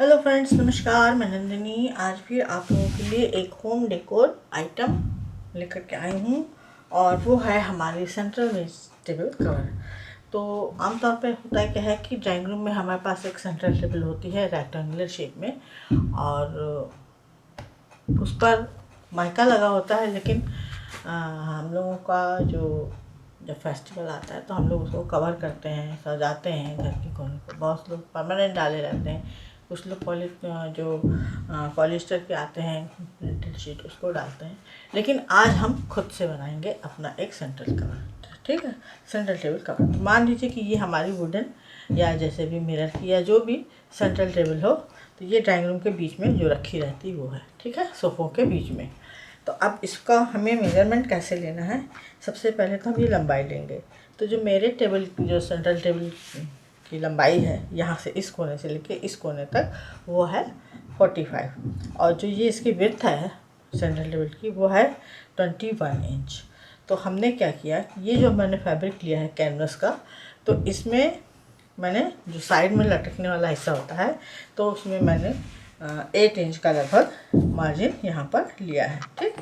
Hello friends, नमस्कार। मैं नंदिनी आज फिर आप लोगों के लिए एक होम डेकोर आइटम लेकर के आई हूँ और वो है हमारी सेंट्रल टेबल कवर। तो आमतौर पे होता है क्या है कि ड्राइंग रूम में हमारे पास एक सेंट्रल टेबल होती है रेक्टेंगुलर शेप में, और उस पर माइका लगा होता है। लेकिन हम लोगों का जब फेस्टिवल आता है तो हम लोग उसको कवर करते हैं, सजाते हैं घर के कोने को। बहुत लोग परमानेंट डाले रहते हैं, कुछ लोग पॉलिस्टर के आते हैं प्रिंटेड शीट, उसको डालते हैं। लेकिन आज हम खुद से बनाएंगे अपना एक सेंट्रल कवर। ठीक है, सेंट्रल टेबल कवर। तो मान लीजिए कि ये हमारी वुडन या जैसे भी मिरर की या जो भी सेंट्रल टेबल हो, तो ये ड्राइंग रूम के बीच में जो रखी रहती वो है। ठीक है, सोफ़ों के बीच में। तो अब इसका हमें मेजरमेंट कैसे लेना है, सबसे पहले तो हम ये लंबाई लेंगे। तो जो मेरे टेबल की जो सेंट्रल टेबल की लंबाई है, यहाँ से इस कोने से लेके इस कोने तक, वो है 45। और जो ये इसकी विड्थ है सेंट्रल टेबल की, वो है 21 इंच। तो हमने क्या किया, ये जो मैंने फैब्रिक लिया है कैनवस का, तो इसमें मैंने जो साइड में लटकने वाला हिस्सा होता है, तो उसमें मैंने 8 इंच का लगभग मार्जिन यहाँ पर लिया है। ठीक,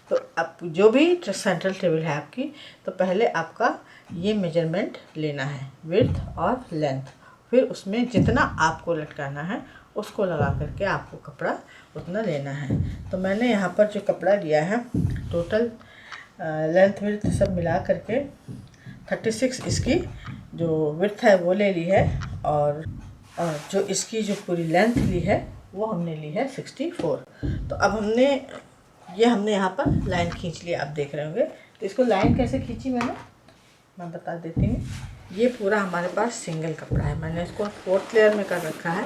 तो अब जो भी सेंट्रल टेबल है आपकी, तो पहले आपका ये मेजरमेंट लेना है, विड्थ और लेंथ। फिर उसमें जितना आपको लटकाना है उसको लगा करके आपको कपड़ा उतना लेना है। तो मैंने यहाँ पर जो कपड़ा लिया है, टोटल लेंथ विड्थ सब मिला करके 36 इसकी जो विड्थ है वो ले ली है, और जो इसकी जो पूरी लेंथ ली है वो हमने ली है 64। तो अब हमने यहाँ पर लाइन खींच लिया, आप देख रहे होंगे। तो इसको लाइन कैसे खींची मैं बता देती हूँ। ये पूरा हमारे पास सिंगल कपड़ा है, मैंने इसको 4th लेयर में कर रखा है।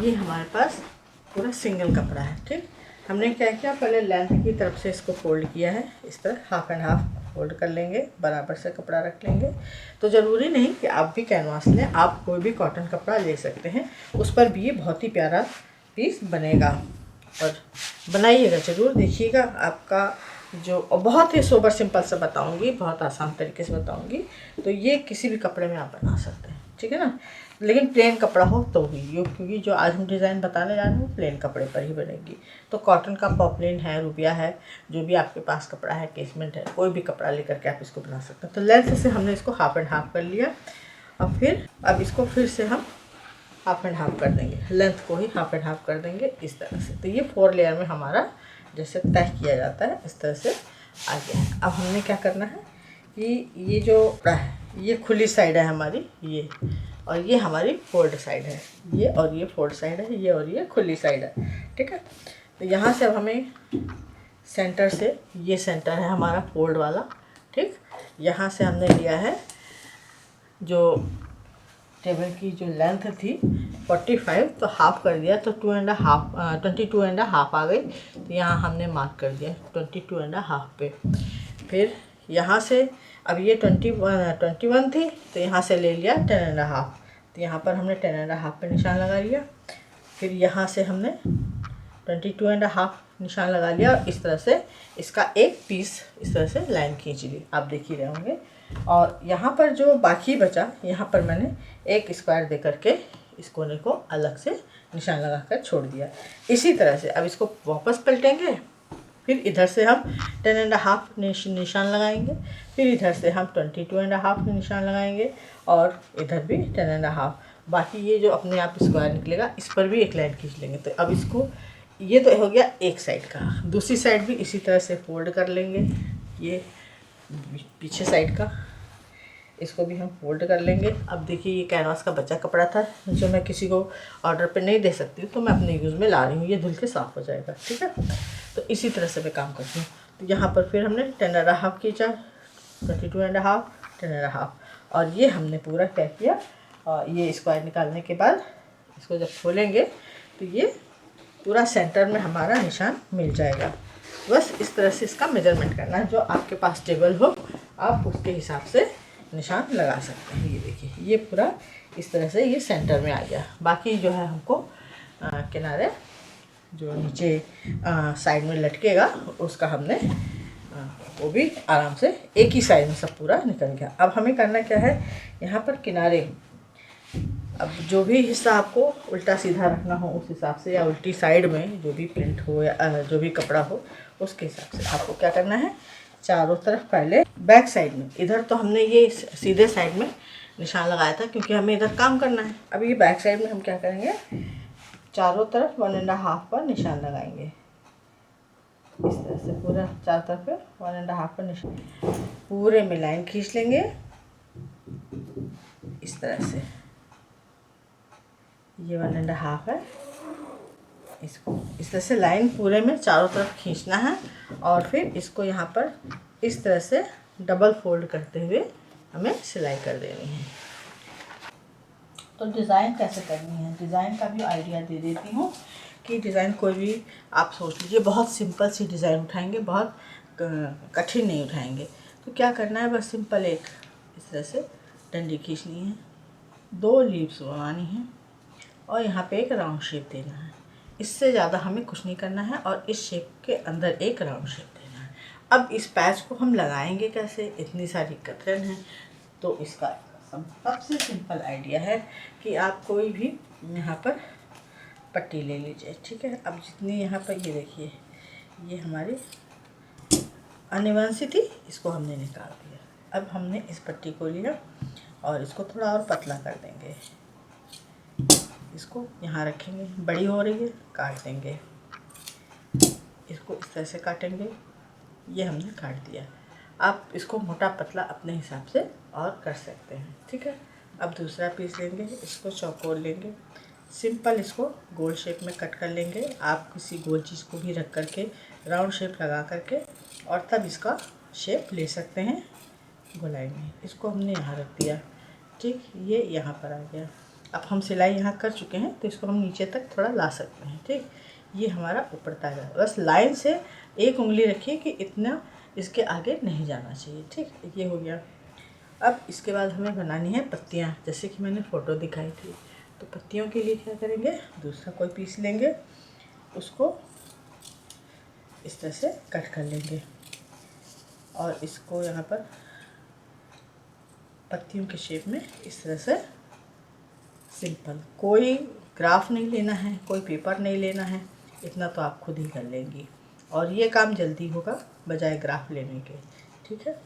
ये हमारे पास पूरा सिंगल कपड़ा है। ठीक, हमने क्या किया, पहले लेंथ की तरफ से इसको फोल्ड किया है, इस तरह हाफ एंड हाफ फोल्ड कर लेंगे, बराबर से कपड़ा रख लेंगे। तो ज़रूरी नहीं कि आप भी कैनवास लें, आप कोई भी कॉटन कपड़ा ले सकते हैं, उस पर भी ये बहुत ही प्यारा पीस बनेगा। और बनाइएगा ज़रूर, देखिएगा आपका जो, और बहुत ही सोबर सिंपल से बताऊंगी, बहुत आसान तरीके से बताऊंगी। तो ये किसी भी कपड़े में आप बना सकते हैं, ठीक है ना। लेकिन प्लेन कपड़ा हो तो भी ये, क्योंकि जो आज हम डिज़ाइन बताने जा रहे हैं वो प्लेन कपड़े पर ही बनेगी। तो कॉटन का पॉपलिन है, रुबिया है, जो भी आपके पास कपड़ा है, केसमेंट है, कोई भी कपड़ा लेकर के आप इसको बना सकते हैं। तो लेंथ से हमने इसको हाफ एंड हाफ कर लिया। अब इसको फिर से हम हाफ एंड हाफ कर देंगे, लेंथ को ही हाफ एंड हाफ कर देंगे इस तरह से। तो ये 4 लेयर में हमारा जैसे तय किया जाता है, इस तरह से आ गया है। अब हमने क्या करना है कि ये जो है, ये खुली साइड है हमारी, ये, और ये हमारी फोल्ड साइड है, ये और ये फोल्ड साइड है, ये और ये खुली साइड है। ठीक है, तो यहाँ से अब हमें सेंटर से, ये सेंटर है हमारा फोल्ड वाला। ठीक, यहाँ से हमने लिया है जो टेबल की जो लेंथ थी 45, तो हाफ कर दिया, तो 22.5 आ गई। तो यहाँ हमने मार्क कर दिया 22.5 पे। फिर यहाँ से अब ये 21 थी, तो यहाँ से ले लिया 10.5, तो यहाँ पर हमने 10.5 पे निशान लगा लिया। फिर यहाँ से हमने 22.5 निशान लगा लिया, और इस तरह से इसका एक पीस इस तरह से लाइन खींच ली, आप देख ही रहे होंगे। और यहाँ पर जो बाकी बचा, यहाँ पर मैंने एक स्क्वायर दे करके इस कोने को अलग से निशान लगा कर छोड़ दिया। इसी तरह से अब इसको वापस पलटेंगे, फिर इधर से हम 10.5 निशान लगाएंगे, फिर इधर से हम 22.5 निशान लगाएंगे, और इधर भी 10.5। बाकी ये जो अपने आप स्क्वायर निकलेगा, इस पर भी एक लाइन खींच लेंगे। तो अब इसको, ये तो हो गया एक साइड का, दूसरी साइड भी इसी तरह से फोल्ड कर लेंगे। ये पीछे साइड का, इसको भी हम फोल्ड कर लेंगे। अब देखिए, ये कैनवास का बचा कपड़ा था जो मैं किसी को ऑर्डर पे नहीं दे सकती हूँ, तो मैं अपने यूज़ में ला रही हूँ, ये धुल के साफ़ हो जाएगा। ठीक है, तो इसी तरह से मैं काम करती हूँ। तो यहाँ पर फिर हमने 10.5 खींचा, 22.5, 10.5, और ये हमने पूरा क्या किया, और ये स्क्वायर निकालने के बाद इसको जब खोलेंगे तो ये पूरा सेंटर में हमारा निशान मिल जाएगा। बस इस तरह से इसका मेजरमेंट करना है, जो आपके पास टेबल हो आप उसके हिसाब से निशान लगा सकते हैं। ये देखिए, ये पूरा इस तरह से ये सेंटर में आ गया। बाकी जो है हमको किनारे जो नीचे साइड में लटकेगा, उसका हमने वो भी आराम से एक ही साइड में सब पूरा निकल गया। अब हमें करना क्या है, यहाँ पर किनारे अब जो भी हिस्सा आपको उल्टा सीधा रखना हो उस हिसाब से, या उल्टी साइड में जो भी प्रिंट हो या जो भी कपड़ा हो उसके हिसाब से आपको क्या करना है, चारों तरफ पहले बैक साइड में, इधर तो हमने ये सीधे साइड में निशान लगाया था क्योंकि हमें इधर काम करना है। अब ये बैक साइड में हम क्या करेंगे, चारों तरफ 1.5 पर निशान लगाएंगे। इस तरह से पूरा चारों तरफ 1.5 पर निशान, पूरे में लाइन खींच लेंगे इस तरह से। ये 1.5 है, इसको इस तरह से लाइन पूरे में चारों तरफ खींचना है और फिर इसको यहाँ पर इस तरह से डबल फोल्ड करते हुए हमें सिलाई कर देनी है। तो डिज़ाइन कैसे करनी है, डिज़ाइन का भी आइडिया दे देती हूँ कि डिज़ाइन कोई भी आप सोच लीजिए, बहुत सिंपल सी डिज़ाइन उठाएंगे, बहुत कठिन नहीं उठाएंगे। तो क्या करना है, बस सिंपल एक इस तरह से डंडी खींचनी है, 2 लीव्स बनानी है और यहाँ पे एक राउंड शेप देना है। इससे ज़्यादा हमें कुछ नहीं करना है और इस शेप के अंदर एक राउंड शेप देना है। अब इस पैच को हम लगाएंगे कैसे, इतनी सारी कतरन है। तो इसका सबसे सिंपल आइडिया है कि आप कोई भी यहाँ पर पट्टी ले लीजिए, ठीक है। अब जितनी यहाँ पर ये देखिए, ये हमारी अनिवन सी थी, इसको हमने निकाल दिया। अब हमने इस पट्टी को लिया और इसको थोड़ा और पतला कर देंगे, इसको यहाँ रखेंगे, बड़ी हो रही है काट देंगे, इसको इस तरह से काटेंगे, ये हमने काट दिया। आप इसको मोटा पतला अपने हिसाब से और कर सकते हैं, ठीक है। अब दूसरा पीस लेंगे, इसको चौकोर लेंगे, सिंपल इसको गोल शेप में कट कर लेंगे। आप किसी गोल चीज़ को भी रख करके राउंड शेप लगा करके और तब इसका शेप ले सकते हैं गोलाई में। इसको हमने यहाँ रख दिया, ठीक, ये यहाँ पर आ गया। अब हम सिलाई यहाँ कर चुके हैं तो इसको हम नीचे तक थोड़ा ला सकते हैं, ठीक। ये हमारा ऊपर तक है, बस लाइन से एक उंगली रखिए कि इतना इसके आगे नहीं जाना चाहिए, ठीक। ये हो गया। अब इसके बाद हमें बनानी है पत्तियाँ, जैसे कि मैंने फ़ोटो दिखाई थी। तो पत्तियों के लिए क्या करेंगे, दूसरा कोई पीस लेंगे, उसको इस तरह से कट कर लेंगे और इसको यहाँ पर पत्तियों के शेप में इस तरह से सिंपल, कोई ग्राफ नहीं लेना है, कोई पेपर नहीं लेना है, इतना तो आप खुद ही कर लेंगी और ये काम जल्दी होगा बजाय ग्राफ लेने के, ठीक है।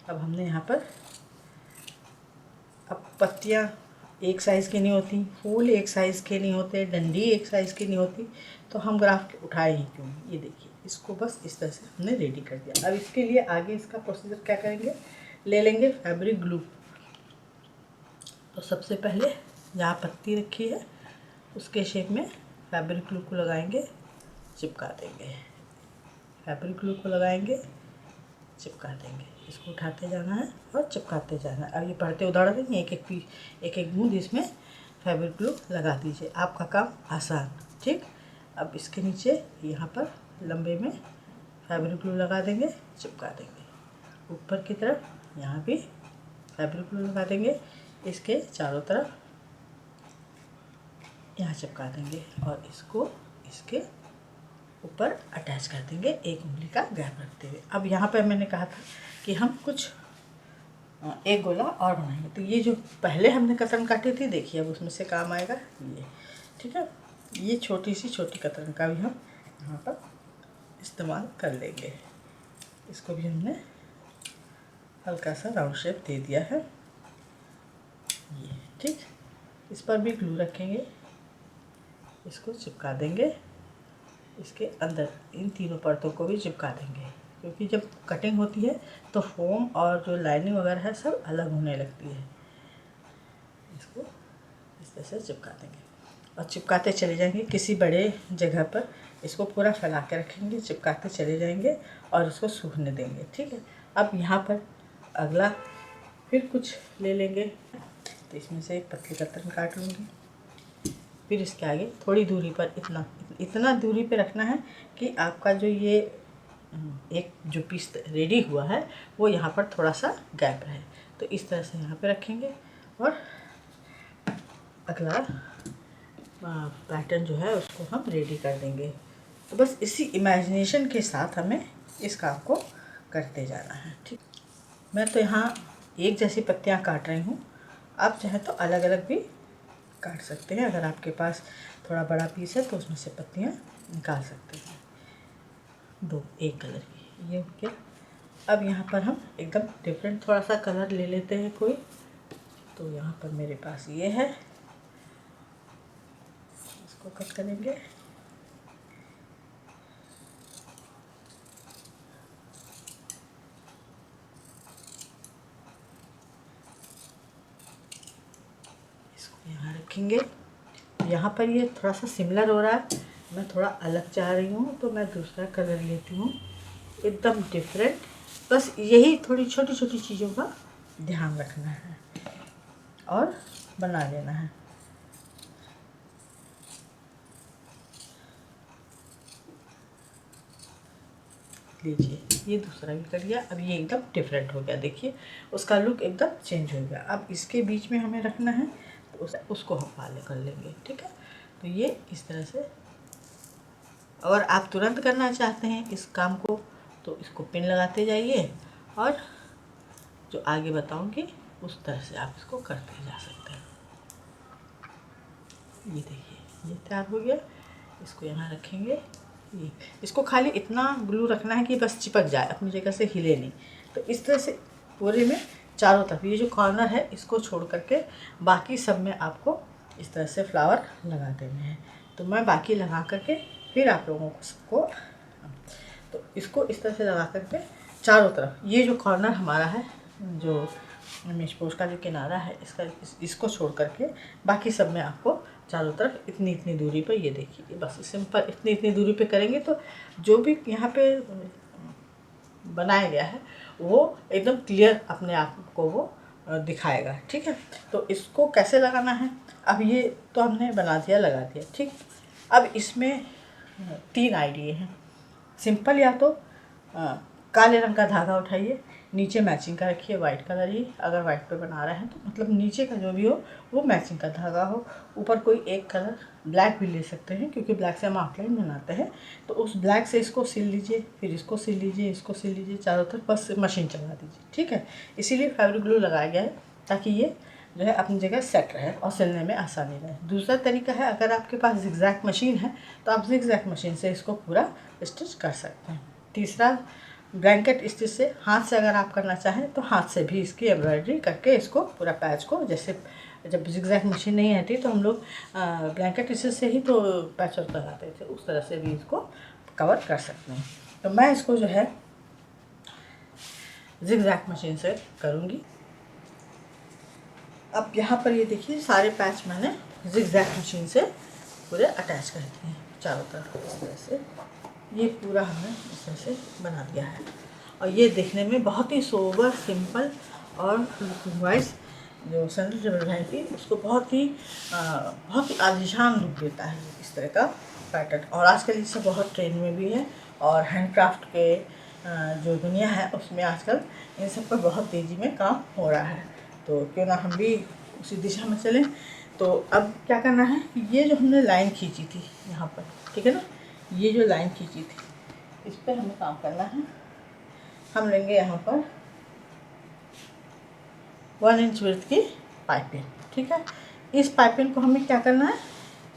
अब हमने यहाँ पर, अब पत्तियाँ एक साइज़ की नहीं होती, फूल एक साइज़ के नहीं होते, डंडी एक साइज़ की नहीं होती, तो हम ग्राफ उठाए ही क्यों। ये देखिए, इसको बस इस तरह से हमने रेडी कर दिया। अब इसके लिए आगे इसका प्रोसीजर क्या करेंगे, ले लेंगे फैब्रिक ग्लू। तो सबसे पहले जहाँ पत्ती रखी है उसके शेप में फैब्रिक ग्लू को लगाएंगे, चिपका देंगे, फैब्रिक ग्लू को लगाएंगे, चिपका देंगे। इसको उठाते जाना है और चिपकाते जाना है। अब ये पढ़ते उधड़ रही हैं, एक एक बूंद इसमें फैब्रिक ग्लू लगा दीजिए, आपका काम आसान, ठीक। अब इसके नीचे यहाँ पर लंबे में फैब्रिक ग्लू लगा देंगे, चिपका देंगे। ऊपर की तरफ यहाँ भी फैब्रिक ग्लू लगा देंगे, इसके चारों तरफ यहाँ चिपका देंगे और इसको इसके ऊपर अटैच कर देंगे, एक उंगली का गैप रखते हुए। अब यहाँ पर मैंने कहा था कि हम कुछ एक गोला और बनाएंगे। तो ये जो पहले हमने कतरन काटी थी, देखिए अब उसमें से काम आएगा ये, ठीक है। ये छोटी कतरन का भी हम यहाँ पर इस्तेमाल कर लेंगे। इसको भी हमने हल्का सा राउंड शेप दे दिया है, ये, ठीक। इस पर भी ग्लू रखेंगे, इसको चिपका देंगे, इसके अंदर इन तीनों परतों को भी चिपका देंगे, क्योंकि जब कटिंग होती है तो फोम और जो लाइनिंग वगैरह है सब अलग होने लगती है। इसको इस तरह से चिपका देंगे और चिपकाते चले जाएंगे। किसी बड़े जगह पर इसको पूरा फैला के रखेंगे, चिपकाते चले जाएंगे और इसको सूखने देंगे, ठीक है। अब यहाँ पर अगला फिर कुछ ले लेंगे, तो इसमें से एक पतली कतरन काट लूँगी। फिर इसके आगे थोड़ी दूरी पर इतना दूरी पे रखना है कि आपका जो ये एक जो पीस रेडी हुआ है वो यहाँ पर थोड़ा सा गैप रहे। तो इस तरह से यहाँ पे रखेंगे और अगला पैटर्न जो है उसको हम रेडी कर देंगे। तो बस इसी इमेजिनेशन के साथ हमें इस काम को करते जाना है, ठीक। मैं तो यहाँ एक जैसी पत्तियाँ काट रही हूँ, आप चाहे तो अलग अलग भी काट सकते हैं। अगर आपके पास थोड़ा बड़ा पीस है तो उसमें से पत्तियाँ निकाल सकते हैं। दो एक कलर की ये हो गया। अब यहाँ पर हम एकदम डिफरेंट थोड़ा सा कलर ले लेते हैं कोई। तो यहाँ पर मेरे पास ये है, इसको कट करेंगे। इसको यहाँ रखेंगे। यहाँ पर ये थोड़ा सा सिमिलर हो रहा है, मैं थोड़ा अलग चाह रही हूँ तो मैं दूसरा कलर लेती हूँ एकदम डिफरेंट। बस यही थोड़ी छोटी छोटी चीज़ों का ध्यान रखना है और बना लेना है। लीजिए ये दूसरा भी कर लिया। अब ये एकदम डिफरेंट हो गया, देखिए उसका लुक एकदम चेंज हो गया। अब इसके बीच में हमें रखना है तो उसको हम फाले कर लेंगे, ठीक है। तो ये इस तरह से, और आप तुरंत करना चाहते हैं इस काम को तो इसको पिन लगाते जाइए और जो आगे बताऊंगी उस तरह से आप इसको करते जा सकते हैं। ये देखिए ये तैयार हो गया। इसको यहाँ रखेंगे। ये इसको खाली इतना ग्लू रखना है कि बस चिपक जाए, अपनी जगह से हिले नहीं। तो इस तरह से पूरे में चारों तरफ ये जो कॉर्नर है इसको छोड़ करके बाकी सब में आपको इस तरह से फ्लावर लगा देने हैं। तो मैं बाकी लगा करके फिर आप लोगों को सबको, तो इसको इस तरह से लगा करके चारों तरफ ये जो कॉर्नर हमारा है, जो मेशपोश का जो किनारा है इसका, इसको छोड़ करके बाकी सब में आपको चारों तरफ इतनी इतनी दूरी पर, ये देखिए बस सिंपल इतनी इतनी दूरी पे करेंगे तो जो भी यहाँ पे बनाया गया है वो एकदम क्लियर अपने आप को वो दिखाएगा, ठीक है। तो इसको कैसे लगाना है, अब ये तो हमने बना दिया, लगा दिया, ठीक। अब इसमें 3 आइडिया हैं। सिंपल, या तो काले रंग का धागा उठाइए, नीचे मैचिंग का रखिए वाइट कलर ही, अगर वाइट पे बना रहे हैं तो मतलब नीचे का जो भी हो वो मैचिंग का धागा हो। ऊपर कोई एक कलर ब्लैक भी ले सकते हैं क्योंकि ब्लैक से हम आउटलाइन बनाते हैं। तो उस ब्लैक से इसको सिल लीजिए, फिर इसको सिल लीजिए, इसको सिल लीजिए, चारों तरफ बस मशीन चला दीजिए, ठीक है। इसीलिए फैब्रिक ग्लू लगाया गया है ताकि ये जो है अपनी जगह सेट रहे और सिलने में आसानी रहे। दूसरा तरीका है, अगर आपके पास जिगजैग मशीन है तो आप जिगजैग मशीन से इसको पूरा स्टिच कर सकते हैं। तीसरा, ब्लैंकेट स्टिच से, हाथ से अगर आप करना चाहें तो हाथ से भी इसकी एम्ब्रॉयडरी करके इसको पूरा पैच को, जैसे जब जिगजैग मशीन नहीं आती तो हम लोग ब्लैंकेट स्टिच से ही तो पैच वर्क लगाते थे, उस तरह से भी इसको कवर कर सकते हैं। तो मैं इसको जो है जिगजैग मशीन से करूँगी। अब यहाँ पर ये देखिए सारे पैच मैंने जिगजैग मशीन से पूरे अटैच कर दिए हैं चारों तरफ। इस तरह से ये पूरा हमने इस तरह से बना दिया है और ये देखने में बहुत ही सोबर, सिंपल और लुकिंग वाइज जो सेंट्रल टेबल रहेगी उसको बहुत ही आलीशान लुक देता है इस तरह का पैटर्न। और आजकल इससे बहुत ट्रेंड में भी है और हैंडक्राफ्ट के जो दुनिया है उसमें आजकल इन सब पर बहुत तेज़ी में काम हो रहा है। तो क्यों ना हम भी उसी दिशा में चलें। तो अब क्या करना है, ये जो हमने लाइन खींची थी यहाँ पर, ठीक है ना, ये जो लाइन खींची थी इस पर हमें काम करना है। हम लेंगे यहाँ पर 1 इंच विड्थ की पाइपिंग, ठीक है। इस पाइपिंग को हमें क्या करना है,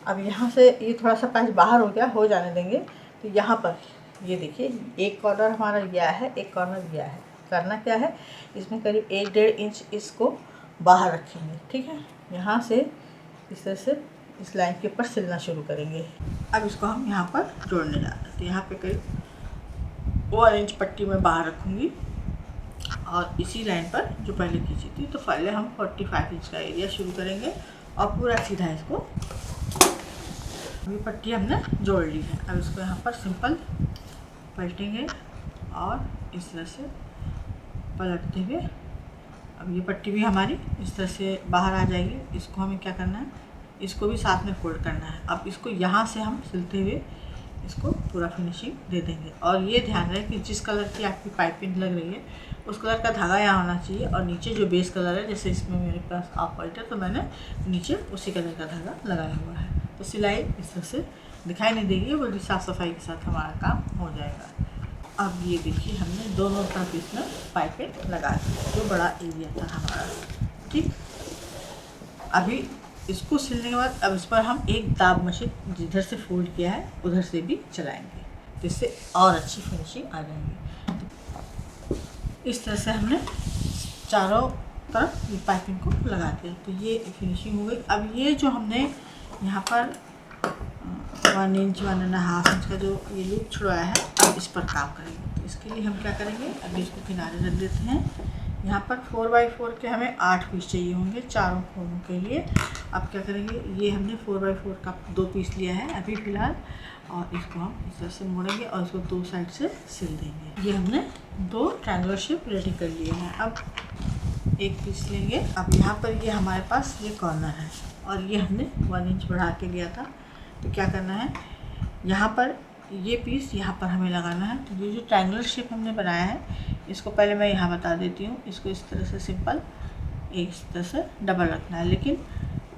अब यहाँ से ये थोड़ा सा पैच बाहर हो गया, हो जाने देंगे। तो यहाँ पर ये देखिए एक कॉर्नर हमारा गया है, एक कॉर्नर गया है। करना क्या है, इसमें करीब 1-1.5 इंच इसको बाहर रखेंगे, ठीक है। यहाँ से इस तरह से इस लाइन के ऊपर सिलना शुरू करेंगे। अब इसको हम यहाँ पर जोड़ने जा रहे हैं। तो यहाँ पे करीब 1 इंच पट्टी में बाहर रखूँगी और इसी लाइन पर जो पहले खींची थी, तो पहले हम 45 इंच का एरिया शुरू करेंगे और पूरा सीधा इसको, अभी पट्टी हमने जोड़ ली है। अब इसको यहाँ पर सिंपल पलटेंगे और इस तरह से पलटते हुए, अब ये पट्टी भी हमारी इस तरह से बाहर आ जाएगी। इसको हमें क्या करना है, इसको भी साथ में फोल्ड करना है। अब इसको यहाँ से हम सिलते हुए इसको पूरा फिनिशिंग दे देंगे। और ये ध्यान रहे कि जिस कलर की आपकी पाइपिंग लग रही है उस कलर का धागा यहाँ होना चाहिए और नीचे जो बेस कलर है, जैसे इसमें मेरे पास ऑफ वाइट है तो मैंने नीचे उसी कलर का धागा लगाया हुआ है। तो सिलाई इस तरह से दिखाई नहीं देगी, बल्कि साफ़ सफाई के साथ हमारा काम हो जाएगा। अब ये देखिए हमने दोनों तरफ इसमें पाइपिंग लगा दी, जो बड़ा एरिया था हमारा, ठीक। अभी इसको सिलने के बाद अब इस पर हम एक दाब मशीन जिधर से फोल्ड किया है उधर से भी चलाएंगे, तो इससे और अच्छी फिनिशिंग आ जाएगी। इस तरह से हमने चारों तरफ ये पाइपिंग को लगा दिया, तो ये फिनिशिंग हो गई। अब ये जो हमने यहाँ पर 1 इंच 1.5 इंच का जो ये लूप छुड़वाया है, अब इस पर काम करेंगे। तो इसके लिए हम क्या करेंगे, अभी इसको किनारे रख देते हैं। यहाँ पर 4x4 के हमें 8 पीस चाहिए होंगे चारों कोनों के लिए। अब क्या करेंगे, ये हमने 4x4 का 2 पीस लिया है अभी फ़िलहाल, और इसको हम इस तरह से मोड़ेंगे और इसको 2 साइड से सिल देंगे। ये हमने 2 ट्रायंगल शेप रेडी कर लिए हैं। अब एक पीस लेंगे। अब यहाँ पर ये हमारे पास ये कॉर्नर है और ये हमने 1 इंच बढ़ा के लिया था। तो क्या करना है, यहाँ पर ये पीस यहाँ पर हमें लगाना है। तो ये जो ट्रायंगुलर शेप हमने बनाया है, इसको पहले मैं यहाँ बता देती हूँ। इसको इस तरह से सिंपल इस तरह से डबल रखना है, लेकिन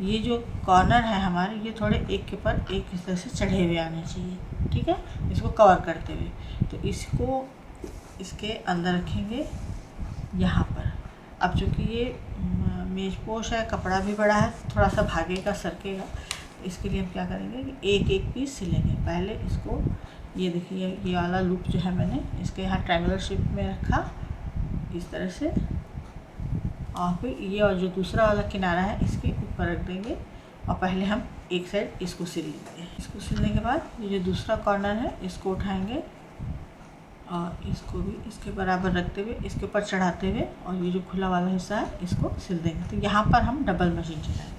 ये जो कॉर्नर है हमारे, ये थोड़े एक के ऊपर एक इस तरह से चढ़े हुए आने चाहिए, ठीक है, इसको कवर करते हुए। तो इसको इसके अंदर रखेंगे यहाँ पर। अब चूँकि ये मेज पोश है, कपड़ा भी बड़ा है, थोड़ा सा भागेगा सरकेगा, इसके लिए हम क्या करेंगे कि एक एक पीस सिलेंगे। पहले इसको, ये देखिए ये वाला लूप जो है मैंने इसके यहाँ ट्रायंगुलर शेप में रखा इस तरह से, और फिर ये और जो दूसरा वाला किनारा है इसके ऊपर रख देंगे और पहले हम एक साइड इसको सिल लेंगे। इसको सिलने के बाद ये जो दूसरा कॉर्नर है इसको उठाएंगे और इसको भी इसके बराबर रखते हुए इसके ऊपर चढ़ाते हुए, और ये जो खुला वाला हिस्सा है इसको सिल देंगे। तो यहाँ पर हम डबल मशीन चलाएंगे।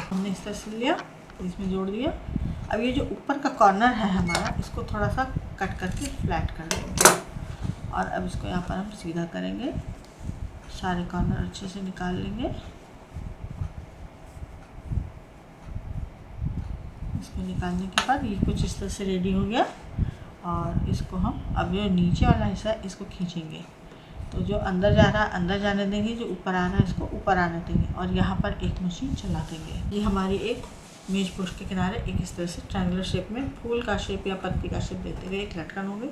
हमने इस तरह सिल लिया, इसमें जोड़ दिया। अब ये जो ऊपर का कॉर्नर है हमारा, इसको थोड़ा सा कट करके फ्लैट कर देंगे और अब इसको यहाँ पर हम सीधा करेंगे। सारे कॉर्नर अच्छे से निकाल लेंगे। इसको निकालने के बाद ये कुछ इस तरह से रेडी हो गया, और इसको हम अब जो नीचे वाला हिस्सा है इसको खींचेंगे। तो जो अंदर जा रहा है अंदर जाने देंगे, जो ऊपर आ रहा है इसको ऊपर आने देंगे, और यहाँ पर एक मशीन चला देंगे। ये हमारी एक मेज पोश के किनारे एक इस तरह से ट्रायंगुलर शेप में फूल का शेप या पत्ती का शेप देते हुए एक लटकन हो गई।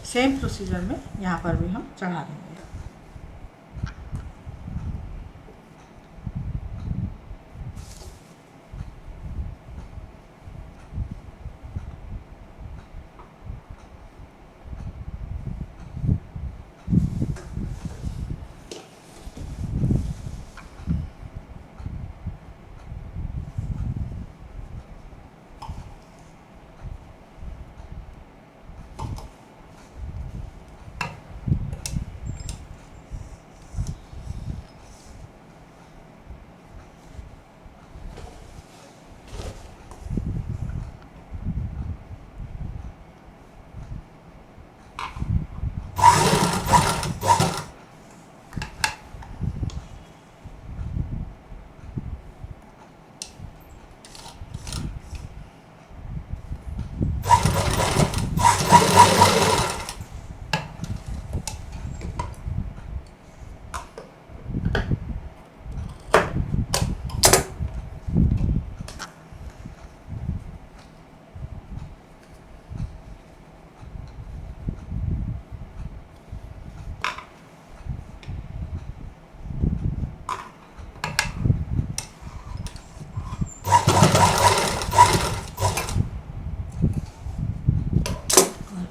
सेम प्रोसीजर में यहाँ पर भी हम चढ़ा देंगे।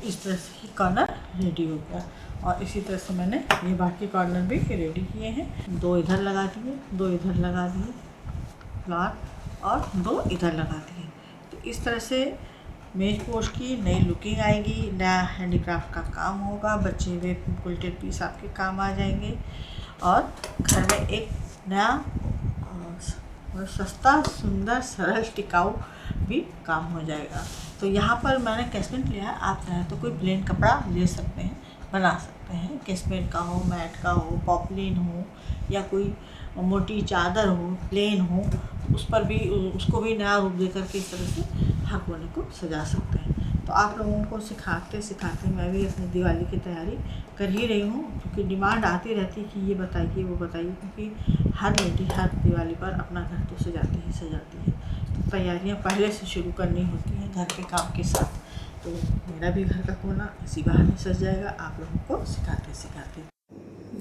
इस तरह से कॉर्नर रेडी हो गया, और इसी तरह से मैंने ये बाकी कॉर्नर भी रेडी किए हैं। 2 इधर लगा दिए, 2 इधर लगा दिए फ्लावर, और 2 इधर लगा दिए। तो इस तरह से मेज पोश की नई लुकिंग आएगी, नया हैंडीक्राफ्ट का काम होगा, बचे हुए क्विल्टेड पीस आपके काम आ जाएंगे, और घर में एक नया सस्ता सुंदर सरल टिकाऊ भी काम हो जाएगा। तो यहाँ पर मैंने कैसमेट लिया है, आप चाहें तो कोई प्लेन कपड़ा ले सकते हैं, बना सकते हैं। कैसमेट का हो, मैट का हो, पॉपलिन हो, या कोई मोटी चादर हो, प्लेन हो, उस पर भी उसको भी नया रूप दे करके इस तरह से हर कोने को सजा सकते हैं। तो आप लोगों को सिखाते सिखाते मैं भी अपनी दिवाली की तैयारी कर ही रही हूँ, क्योंकि डिमांड आती रहती है कि ये बताइए वो बताइए, क्योंकि हर लेडी हर दिवाली पर अपना घर तो सजाती ही सजाती है। तो तैयारियाँ पहले से शुरू करनी होती हैं घर के काम के साथ। तो मेरा भी घर का कोना इसी बहाने सज जाएगा आप लोगों को सिखाते सिखाते।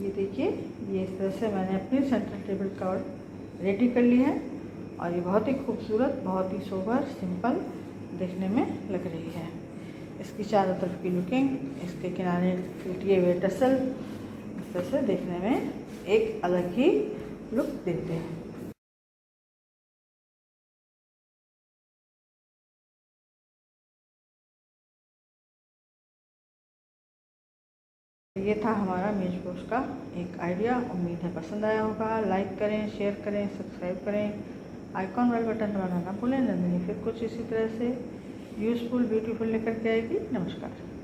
ये देखिए, ये इस तरह से मैंने अपनी सेंटर टेबल कवर रेडी कर ली है और ये बहुत ही खूबसूरत, बहुत ही सोबर, सिंपल देखने में लग रही है। इसकी चारों तरफ की लुकिंग, इसके किनारे टूटे हुए टसल इस तरह से देखने में एक अलग ही लुक देते हैं। ये था हमारा मेज पोश का एक आइडिया। उम्मीद है पसंद आया होगा। लाइक करें, शेयर करें, सब्सक्राइब करें, आइकॉन वाला बटन दबाना ना भूलें। नंदिनी फिर कुछ इसी तरह से यूज़फुल, ब्यूटीफुल लेकर के आएगी। नमस्कार।